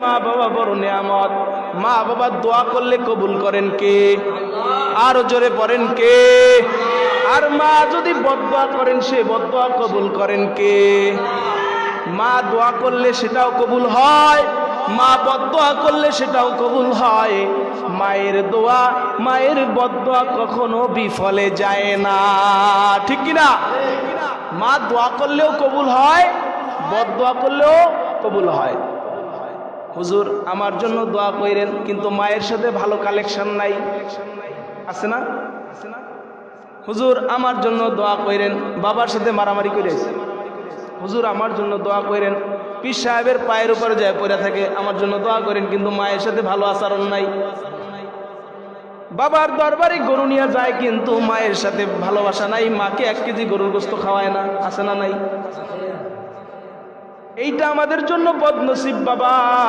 মা বাবা বড় নিয়ামত। মা বাবা দোয়া করলে কবুল করেন কে? আরো জোরে পড়েন কে? আর মা যদি বদদোয়া করেন সে বদদোয়া কবুল করেন কে? মা দোয়া করলে সেটাও কবুল হয়, মা বদদোয়া করলে সেটাও কবুল হয়। মায়ের দোয়া মায়ের বদদোয়া কখনো বিফলে যায় না, ঠিক কিনা? মা দোয়া করলেও কবুল হয়, বদদোয়া করলেও কবুল হয়। হুজুর আমার জন্য দোয়া কইরেন, কিন্তু মায়ের সাথে ভালো কালেকশন নাই, আছে না? হুজুর আমার জন্য দোয়া কইরেন, বাবার সাথে মারামারি করেছে। হুজুর আমার জন্য দোয়া কইরেন, পীর সাহেবের পায়ের উপরে যায় পড়ে থাকে, আমার জন্য দোয়া করেন, কিন্তু মায়ের সাথে ভালো আচরণ নাই। বাবার দরবারে গরু নিয়ে যায়, কিন্তু মায়ের সাথে ভালোবাসা নাই, মাকে 1 কেজি গরুর গোস্ত খাওয়ায় না, আছে না নাই? এইটা আমাদের জন্য বদনসিব বাবা।